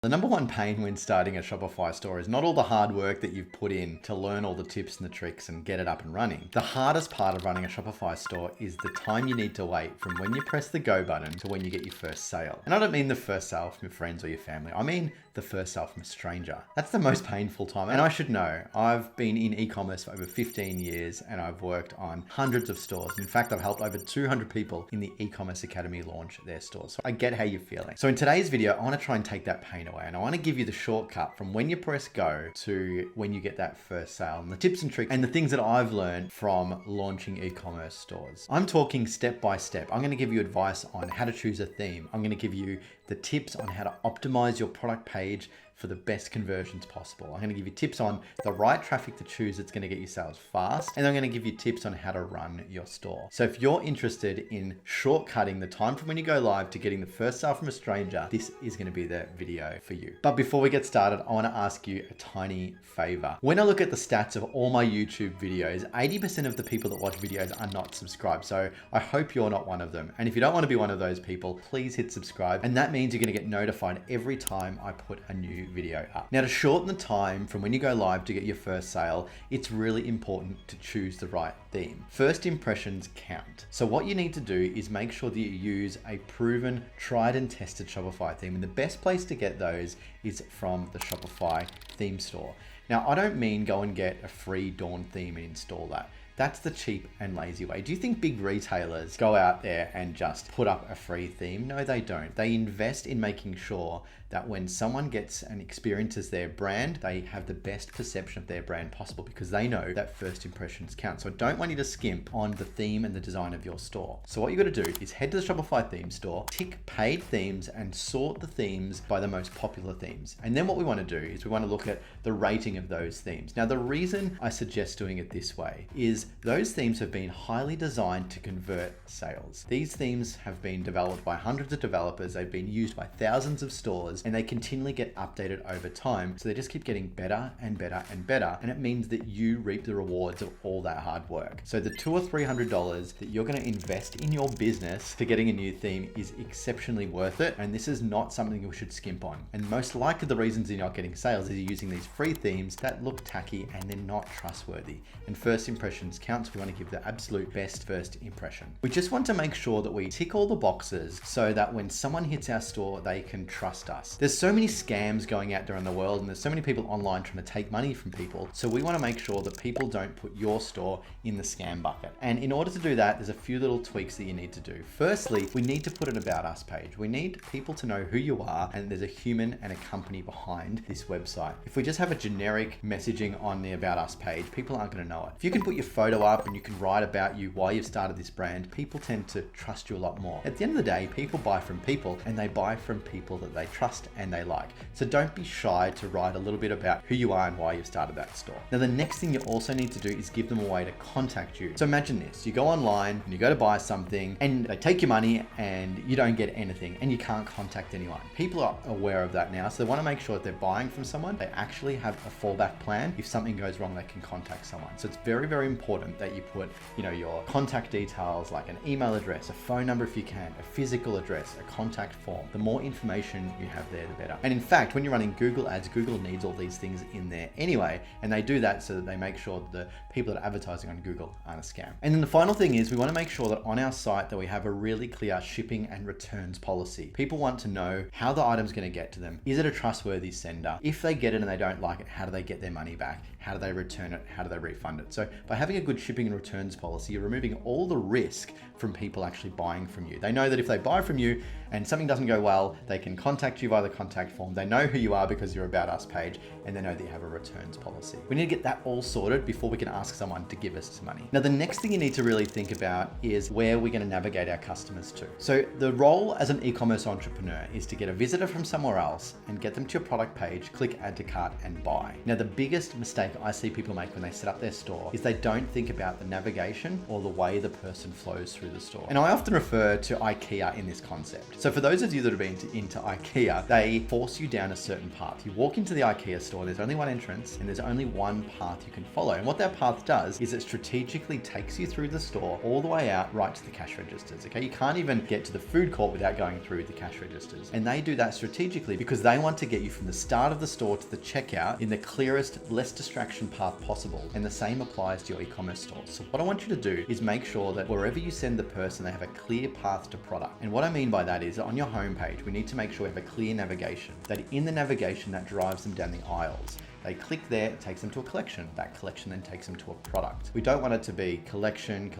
The number one pain when starting a Shopify store is not all the hard work that you've put in to learn all the tips and the tricks and get it up and running. The hardest part of running a Shopify store is the time you need to wait from when you press the go button to when you get your first sale. And I don't mean the first sale from your friends or your family. I mean the first sale from a stranger. That's the most painful time. And I should know, I've been in e-commerce for over 15 years and I've worked on hundreds of stores. In fact, I've helped over 200 people in the e-commerce academy launch their stores. So I get how you're feeling. So in today's video, I want to try and take that pain away. And I want to give you the shortcut from when you press go to when you get that first sale, and the tips and tricks and the things that I've learned from launching e-commerce stores. I'm talking step by step. I'm going to give you advice on how to choose a theme. I'm going to give you the tips on how to optimize your product page for the best conversions possible. I'm going to give you tips on the right traffic to choose that's going to get you sales fast. And I'm going to give you tips on how to run your store. So if you're interested in shortcutting the time from when you go live to getting the first sale from a stranger, this is going to be the video for you. But before we get started, I want to ask you a tiny favor. When I look at the stats of all my YouTube videos, 80% of the people that watch videos are not subscribed. So I hope you're not one of them. And if you don't want to be one of those people, please hit subscribe. And that means you're going to get notified every time I put a new video up. Now, to shorten the time from when you go live to get your first sale, it's really important to choose the right theme. First impressions count. So what you need to do is make sure that you use a proven, tried and tested Shopify theme. And the best place to get those is from the Shopify theme store. Now, I don't mean go and get a free Dawn theme and install that. That's the cheap and lazy way. Do you think big retailers go out there and just put up a free theme? No, they don't. They invest in making sure that when someone gets and experiences their brand, they have the best perception of their brand possible because they know that first impressions count. So I don't want you to skimp on the theme and the design of your store. So what you got to do is head to the Shopify theme store, tick paid themes and sort the themes by the most popular themes. And then what we want to do is we want to look at the rating of those themes. Now, the reason I suggest doing it this way is those themes have been highly designed to convert sales. These themes have been developed by hundreds of developers. They've been used by thousands of stores and they continually get updated over time. So they just keep getting better and better and better. And it means that you reap the rewards of all that hard work. So the $200 or $300 that you're going to invest in your business to getting a new theme is exceptionally worth it. And this is not something you should skimp on. And most likely the reasons you're not getting sales is you're using these free themes that look tacky and they're not trustworthy. And first impressions counts. We want to give the absolute best first impression. We just want to make sure that we tick all the boxes so that when someone hits our store, they can trust us. There's so many scams going out there in the world and there's so many people online trying to take money from people. So we want to make sure that people don't put your store in the scam bucket. And in order to do that, there's a few little tweaks that you need to do. Firstly, we need to put an about us page. We need people to know who you are and there's a human and a company behind this website. If we just have a generic messaging on the about us page, people aren't going to know it. If you can put your photo up and you can write about you, why you've started this brand, people tend to trust you a lot more. At the end of the day, people buy from people and they buy from people that they trust and they like. So don't be shy to write a little bit about who you are and why you've started that store. Now, the next thing you also need to do is give them a way to contact you. So imagine this, you go online and you go to buy something and they take your money and you don't get anything and you can't contact anyone. People are aware of that now. So they want to make sure that they're buying from someone, they actually have a fallback plan. If something goes wrong, they can contact someone. So it's very, very important that you put, your contact details like an email address, a phone number if you can, a physical address, a contact form. The more information you have there, the better. And in fact, when you're running Google ads, Google needs all these things in there anyway. And they do that so that they make sure that the people that are advertising on Google aren't a scam. And then the final thing is we want to make sure that on our site that we have a really clear shipping and returns policy. People want to know how the item's going to get to them. Is it a trustworthy sender? If they get it and they don't like it, how do they get their money back? How do they return it? How do they refund it? So by having a good shipping and returns policy, you're removing all the risk from people actually buying from you. They know that if they buy from you and something doesn't go well, they can contact you via the contact form. They know who you are because you're About Us page and they know that you have a returns policy. We need to get that all sorted before we can ask someone to give us some money. Now, the next thing you need to really think about is where we're going to navigate our customers to. So the role as an e-commerce entrepreneur is to get a visitor from somewhere else and get them to your product page, click add to cart and buy. Now, the biggest mistake I see people make when they set up their store is they don't think about the navigation or the way the person flows through the store. And I often refer to IKEA in this concept. So for those of you that have been into IKEA, they force you down a certain path. You walk into the IKEA store, there's only one entrance and there's only one path you can follow. And what that path does is it strategically takes you through the store all the way out right to the cash registers. Okay, you can't even get to the food court without going through the cash registers. And they do that strategically because they want to get you from the start of the store to the checkout in the clearest, less distraction path possible. And the same applies to your e-commerce store. So what I want you to do is make sure that wherever you send the person, they have a clear path to product. And what I mean by that is on your homepage, we need to make sure we have a clear navigation. That in the navigation, that drives them down the aisles. They click there, it takes them to a collection. That collection then takes them to a product. We don't want it to be collection,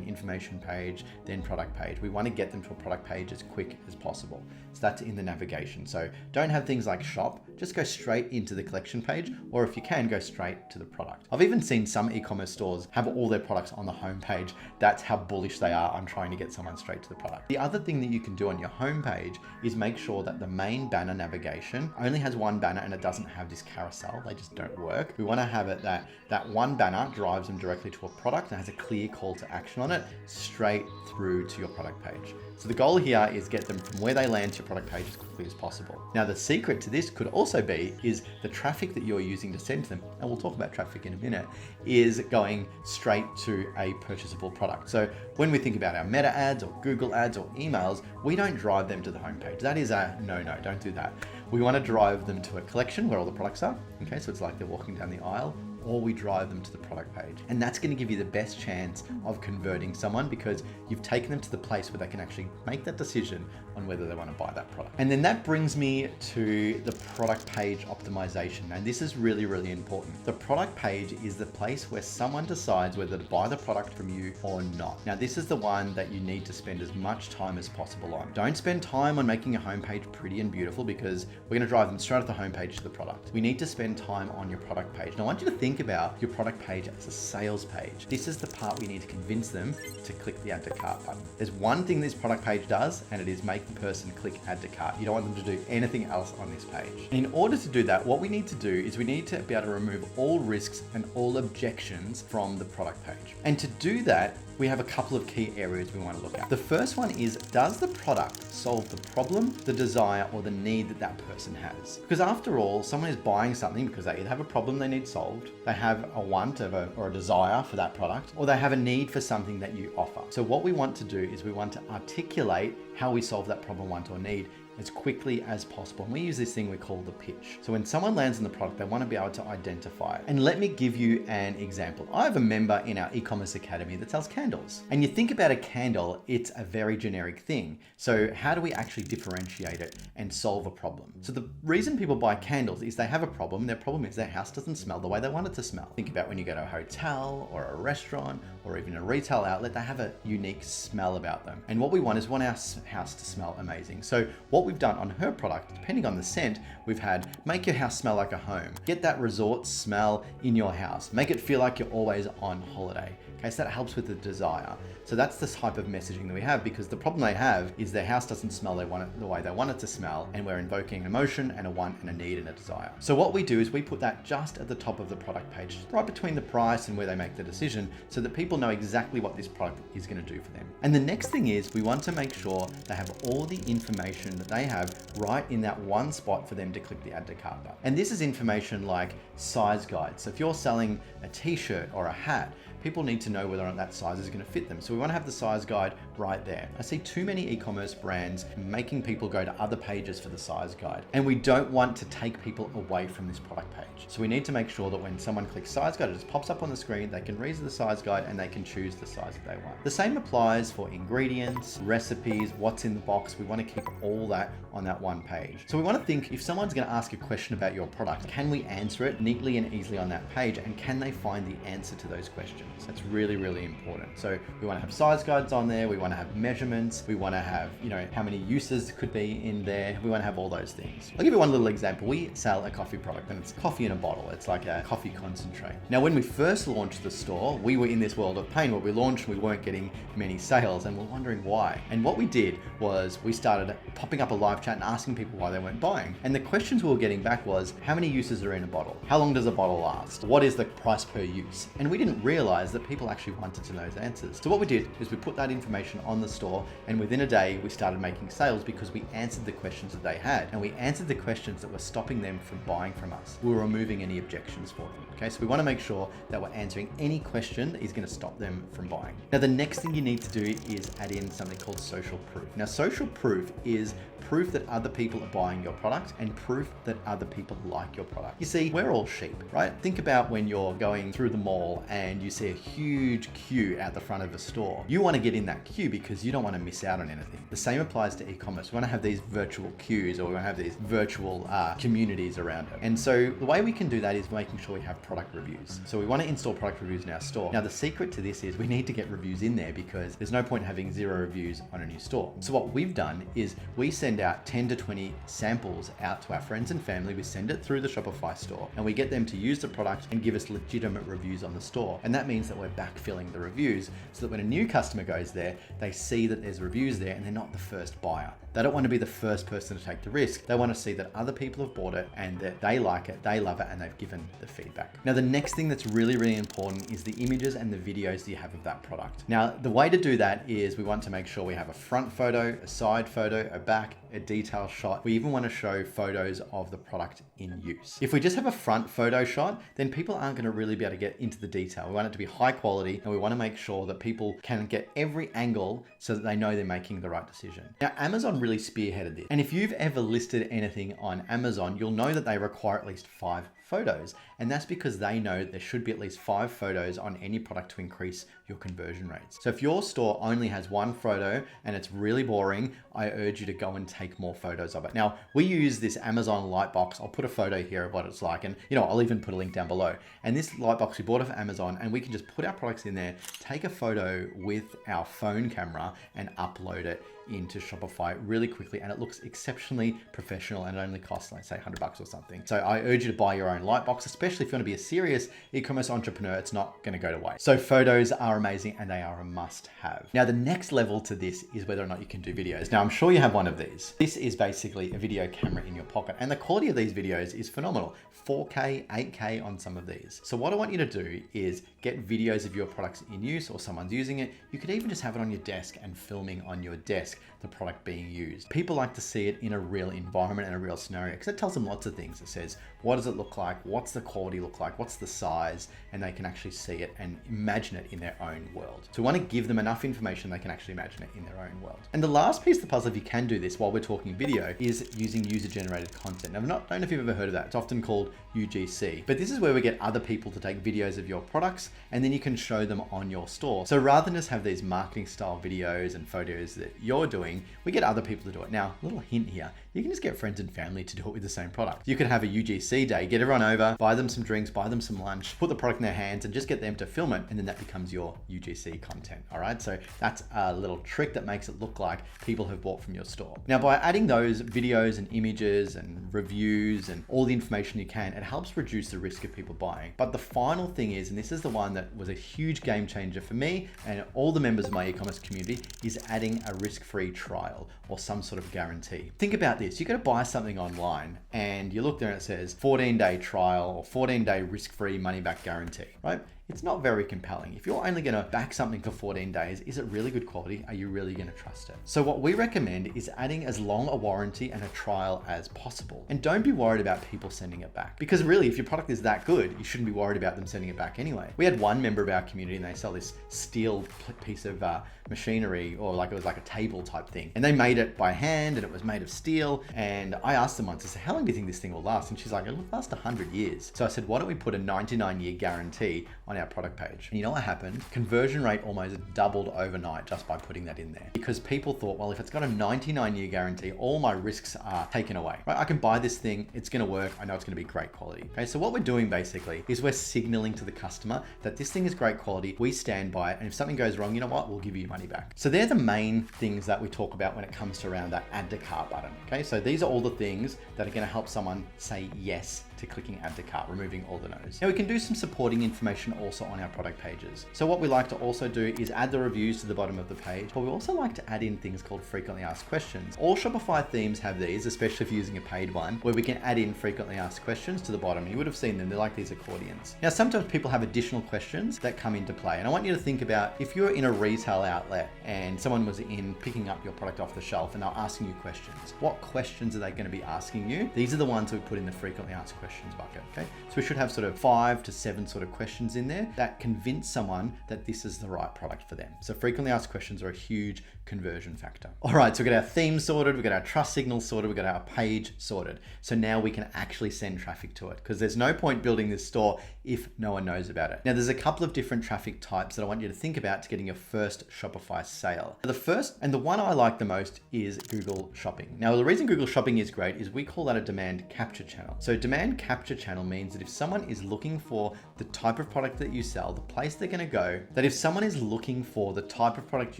information page, then product page. We want to get them to a product page as quick as possible. So that's in the navigation. So don't have things like shop, just go straight into the collection page, or if you can, go straight to the product. I've even seen some e-commerce stores have all their products on the homepage. That's how bullish they are on trying to get someone straight to the product. The other thing that you can do on your homepage is make sure that the main banner navigation only has one banner and it doesn't have this carousel. They just don't work. We want to have it that one banner drives them directly to a product and has a clear call to action on it straight through to your product page. So the goal here is get them from where they land to your product page as quickly as possible. Now the secret to this could also be is the traffic that you're using to send to them, and we'll talk about traffic in a minute, is going straight to a purchasable product. So when we think about our meta ads or Google ads or emails, we don't drive them to the homepage. That is a no, don't do that. We want to drive them to a collection where all the products are. Okay, so it's like they're walking down the aisle, or we drive them to the product page. And that's going to give you the best chance of converting someone because you've taken them to the place where they can actually make that decision on whether they want to buy that product. And then that brings me to the product page optimization. And this is really, really important. The product page is the place where someone decides whether to buy the product from you or not. Now, this is the one that you need to spend as much time as possible on. Don't spend time on making your homepage pretty and beautiful because we're going to drive them straight off the homepage to the product. We need to spend time on your product page. Now, I want you to think about your product page as a sales page. This is the part we need to convince them to click the add to cart button. There's one thing this product page does, and it is make the person click add to cart. You don't want them to do anything else on this page. And in order to do that, what we need to do is we need to be able to remove all risks and all objections from the product page. And to do that, we have a couple of key areas we want to look at. The first one is, does the product solve the problem, the desire, or the need that that person has? Because after all, someone is buying something because they either have a problem they need solved, they have a want or a desire for that product, or they have a need for something that you offer. So what we want to do is we want to articulate how we solve that problem, want, or need as quickly as possible. And we use this thing we call the pitch. So when someone lands in the product, they want to be able to identify it. And let me give you an example. I have a member in our e-commerce academy that sells candles. And you think about a candle, it's a very generic thing. So how do we actually differentiate it and solve a problem? So the reason people buy candles is they have a problem. Their problem is their house doesn't smell the way they want it to smell. Think about when you go to a hotel or a restaurant or even a retail outlet, they have a unique smell about them. And what we want is our house to smell amazing. So what we've done on her product, depending on the scent, we've had make your house smell like a home. Get that resort smell in your house. Make it feel like you're always on holiday. Okay, so that helps with the desire. So that's the type of messaging that we have, because the problem they have is their house doesn't smell the way they want it to smell, and we're invoking an emotion and a want and a need and a desire. So what we do is we put that just at the top of the product page, right between the price and where they make the decision, so that people know exactly what this product is going to do for them. And the next thing is we want to make sure they have all the information that they have right in that one spot for them to click the add to cart button. And this is information like size guides. So if you're selling a t-shirt or a hat, people need to know whether or not that size is going to fit them. So we want to have the size guide right there. I see too many e-commerce brands making people go to other pages for the size guide. And we don't want to take people away from this product page. So we need to make sure that when someone clicks size guide, it just pops up on the screen, they can read the size guide and they can choose the size that they want. The same applies for ingredients, recipes, what's in the box. We want to keep all that on that one page. So we want to think, if someone's going to ask a question about your product, can we answer it neatly and easily on that page? And can they find the answer to those questions? That's really, really important. So we want to have size guides on there. We want want to have measurements. We want to have, how many uses could be in there. We want to have all those things. I'll give you one little example. We sell a coffee product and it's coffee in a bottle. It's like a coffee concentrate. Now, when we first launched the store, we were in this world of pain. What we launched, we weren't getting many sales and we're wondering why. And what we did was we started popping up a live chat and asking people why they weren't buying. And the questions we were getting back was, how many uses are in a bottle? How long does a bottle last? What is the price per use? And we didn't realize that people actually wanted to know those answers. So what we did is we put that information on the store, and within a day we started making sales because we answered the questions that they had, and we answered the questions that were stopping them from buying from us. We were removing any objections for them. Okay, so we want to make sure that we're answering any question that is going to stop them from buying. Now, the next thing you need to do is add in something called social proof. Now, social proof is proof that other people are buying your product and proof that other people like your product. You see, we're all sheep, right? Think about when you're going through the mall and you see a huge queue out the front of a store. You want to get in that queue because you don't want to miss out on anything. The same applies to e-commerce. We want to have these virtual queues, or we want to have these virtual communities around it. And so the way we can do that is making sure we have product reviews. So we want to install product reviews in our store. Now, the secret to this is we need to get reviews in there because there's no point having 0 reviews on a new store. So what we've done is we send out 10 to 20 samples out to our friends and family. We send it through the Shopify store and we get them to use the product and give us legitimate reviews on the store. And that means that we're backfilling the reviews so that when a new customer goes there, they see that there's reviews there and they're not the first buyer. They don't want to be the first person to take the risk. They want to see that other people have bought it and that they like it, they love it, and they've given the feedback. Now, the next thing that's really, really important is the images and the videos that you have of that product. Now, the way to do that is we want to make sure we have a front photo, a side photo, a back, a detail shot. We even want to show photos of the product in use. If we just have a front photo shot, then people aren't going to really be able to get into the detail. We want it to be high quality and we want to make sure that people can get every angle so that they know they're making the right decision. Now, Amazon really spearheaded this. And if you've ever listed anything on Amazon, you'll know that they require at least 5 photos. And that's because they know there should be at least 5 photos on any product to increase your conversion rates. So if your store only has 1 photo and it's really boring, I urge you to go and take more photos of it. Now, we use this Amazon Lightbox. I'll put a photo here of what it's like, and I'll even put a link down below. And this Lightbox, we bought off Amazon, and we can just put our products in there, take a photo with our phone camera and upload it into Shopify really quickly, and it looks exceptionally professional, and it only costs, like, say, $100 or something. So I urge you to buy your own Lightbox, especially if you want to be a serious e-commerce entrepreneur. It's not going to go to waste. So photos are amazing and they are a must have. Now, the next level to this is whether or not you can do videos. Now, I'm sure you have one of these. This is basically a video camera in your pocket, and the quality of these videos is phenomenal. 4K, 8K on some of these. So what I want you to do is get videos of your products in use or someone's using it. You could even just have it on your desk and filming on your desk the product being used. People like to see it in a real environment and a real scenario because it tells them lots of things. It says, what does it look like? What's the quality look like? What's the size? And they can actually see it and imagine it in their own world. So we want to give them enough information they can actually imagine it in their own world. And the last piece of the puzzle, if you can do this while we're talking video, is using user-generated content. Now, I don't know if you've ever heard of that. It's often called UGC, but this is where we get other people to take videos of your products and then you can show them on your store. So rather than just have these marketing style videos and photos that you're doing, we get other people to do it. Now, a little hint here, you can just get friends and family to do it with the same product. You could have a UGC day, get everyone over, buy them some drinks, buy them some lunch, put the product in their hands and just get them to film it, and then that becomes your UGC content. All right, so that's a little trick that makes it look like people have bought from your store. Now, by adding those videos and images and reviews and all the information you can, it helps reduce the risk of people buying. But the final thing is, and this is the one that was a huge game changer for me and all the members of my e-commerce community, is adding a risk-free trial or some sort of guarantee. Think about this. You got to buy something online and you look there and it says 14-day trial or 14-day risk-free money-back guarantee, right? It's not very compelling. If you're only going to back something for 14 days, is it really good quality? Are you really going to trust it? So what we recommend is adding as long a warranty and a trial as possible. And don't be worried about people sending it back. Because really, if your product is that good, you shouldn't be worried about them sending it back anyway. We had one member of our community and they sell this steel piece of machinery, or like it was like a table type thing. And they made it by hand and it was made of steel. And I asked them once, I said, how long do you think this thing will last? And she's like, it'll last 100 years. So I said, why don't we put a 99-year guarantee on on our product page. And you know what happened? Conversion rate almost doubled overnight just by putting that in there. Because people thought, well, if it's got a 99-year guarantee, all my risks are taken away, right? I can buy this thing, it's gonna work, I know it's gonna be great quality. Okay, so what we're doing basically is we're signaling to the customer that this thing is great quality, we stand by it, and if something goes wrong, you know what, we'll give you your money back. So they're the main things that we talk about when it comes to around that add to cart button. Okay, so these are all the things that are gonna help someone say yes to clicking add to cart, removing all the no's. Now we can do some supporting information also on our product pages. So what we like to also do is add the reviews to the bottom of the page, but we also like to add in things called frequently asked questions. All Shopify themes have these, especially if you're using a paid one, where we can add in frequently asked questions to the bottom. You would have seen them, they're like these accordions. Now sometimes people have additional questions that come into play, and I want you to think about if you're in a retail outlet and someone was in picking up your product off the shelf and they're asking you questions. What questions are they going to be asking you? These are the ones we put in the frequently asked questions bucket, okay? So we should have sort of 5 to 7 sort of questions in there that convince someone that this is the right product for them. So frequently asked questions are a huge conversion factor. All right, so we've got our theme sorted, we've got our trust signals sorted, we've got our page sorted. So now we can actually send traffic to it because there's no point building this store if no one knows about it. Now there's a couple of different traffic types that I want you to think about to getting your first Shopify sale. The first and the one I like the most is Google Shopping. Now the reason Google Shopping is great is we call that a demand capture channel. So demand capture channel means that if someone is looking for the type of product that you sell, the place they're gonna go, that if someone is looking for the type of product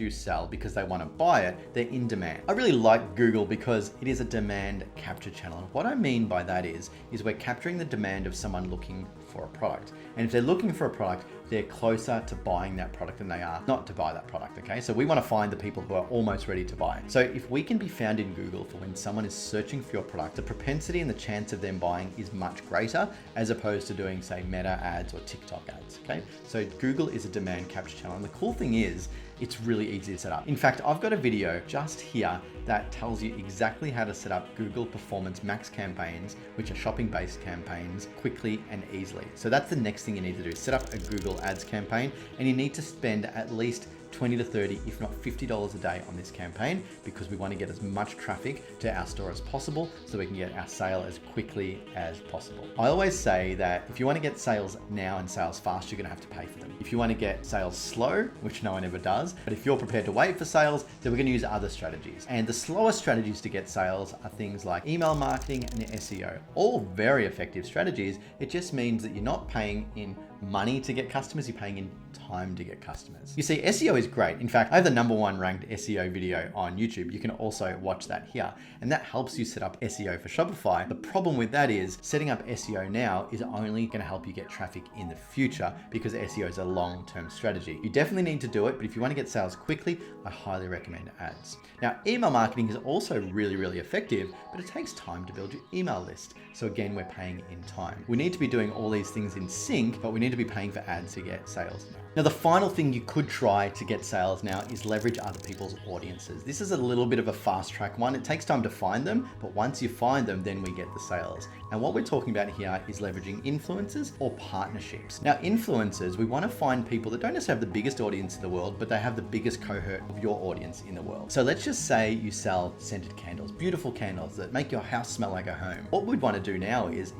you sell because they wanna buy it, they're in demand. I really like Google because it is a demand capture channel. And what I mean by that is we're capturing the demand of someone looking for a product. And if they're looking for a product, they're closer to buying that product than they are not to buy that product, okay? So we want to find the people who are almost ready to buy. So if we can be found in Google for when someone is searching for your product, the propensity and the chance of them buying is much greater as opposed to doing, say, Meta ads or TikTok ads, okay? So Google is a demand capture channel. And the cool thing is, it's really easy to set up. In fact, I've got a video just here that tells you exactly how to set up Google Performance Max campaigns, which are shopping-based campaigns, quickly and easily. So that's the next thing you need to do, set up a Google Ads campaign, and you need to spend at least 20 to 30, if not $50 a day on this campaign, because we want to get as much traffic to our store as possible so we can get our sale as quickly as possible. I always say that if you want to get sales now and sales fast, you're going to have to pay for them. If you want to get sales slow, which no one ever does, but if you're prepared to wait for sales, then we're going to use other strategies. And the slowest strategies to get sales are things like email marketing and SEO. All very effective strategies. It just means that you're not paying in money to get customers, you're paying in time to get customers. You see, SEO is great. In fact, I have the #1 ranked SEO video on YouTube. You can also watch that here. And that helps you set up SEO for Shopify. The problem with that is setting up SEO now is only going to help you get traffic in the future because SEO is a long-term strategy. You definitely need to do it, but if you want to get sales quickly, I highly recommend ads. Now, email marketing is also really, really effective, but it takes time to build your email list. So again, we're paying in time. We need to be doing all these things in sync, but we need to be paying for ads to get sales now. Now, the final thing you could try to get sales now is leverage other people's audiences. This is a little bit of a fast track one. It takes time to find them, but once you find them, then we get the sales. And what we're talking about here is leveraging influencers or partnerships. Now, influencers, we want to find people that don't necessarily have the biggest audience in the world, but they have the biggest cohort of your audience in the world. So let's just say you sell scented candles, beautiful candles that make your house smell like a home. What we'd want to do now is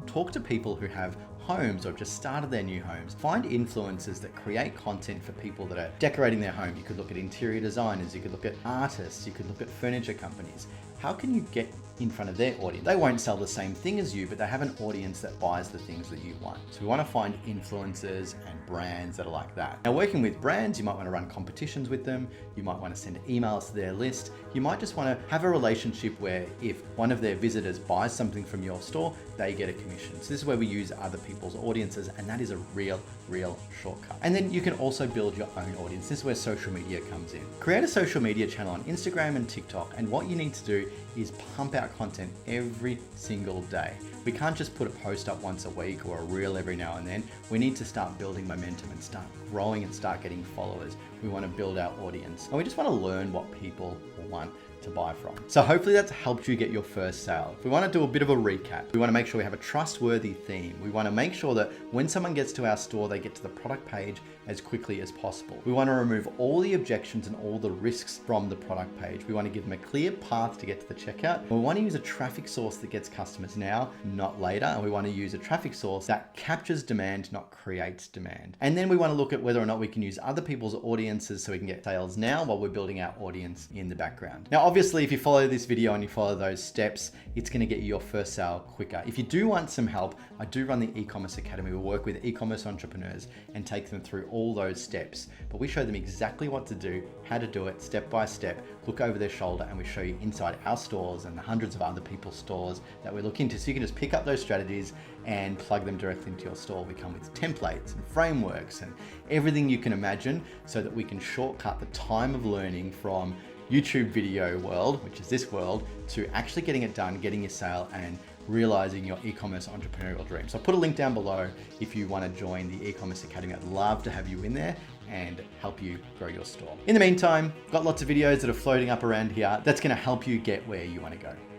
talk to people who have homes or have just started their new homes. Find influencers that create content for people that are decorating their home. You could look at interior designers, you could look at artists, you could look at furniture companies. How can you get in front of their audience? They won't sell the same thing as you, but they have an audience that buys the things that you want. So we want to find influencers and brands that are like that. Now, working with brands, you might want to run competitions with them. You might want to send emails to their list. You might just want to have a relationship where if one of their visitors buys something from your store, they get a commission. So this is where we use other people's audiences, and that is a real shortcut. And then you can also build your own audience. This is where social media comes in. Create a social media channel on Instagram and TikTok, and what you need to do is pump out content every single day. We can't just put a post up once a week or a reel every now and then. We need to start building momentum and start growing and start getting followers. We want to build our audience, and we just want to learn what people want to buy from. So hopefully that's helped you get your first sale. If we want to do a bit of a recap, we want to make sure we have a trustworthy theme. We want to make sure that when someone gets to our store, they get to the product page as quickly as possible. We want to remove all the objections and all the risks from the product page. We want to give them a clear path to get to the checkout. We want to use a traffic source that gets customers now, not later. And we want to use a traffic source that captures demand, not creates demand. And then we want to look at whether or not we can use other people's audiences so we can get sales now while we're building our audience in the background. Now, obviously, if you follow this video and you follow those steps, it's going to get you your first sale quicker. If you do want some help, I do run the e-commerce academy. We work with e-commerce entrepreneurs and take them through all those steps, but we show them exactly what to do, how to do it step by step, look over their shoulder, and we show you inside our stores and the hundreds of other people's stores that we look into. So you can just pick up those strategies and plug them directly into your store. We come with templates and frameworks and everything you can imagine so that we can shortcut the time of learning from YouTube video world, which is this world, to actually getting it done, getting your sale, and realizing your e-commerce entrepreneurial dream. So I'll put a link down below if you want to join the e-commerce academy. I'd love to have you in there and help you grow your store. In the meantime, got lots of videos that are floating up around here that's going to help you get where you want to go.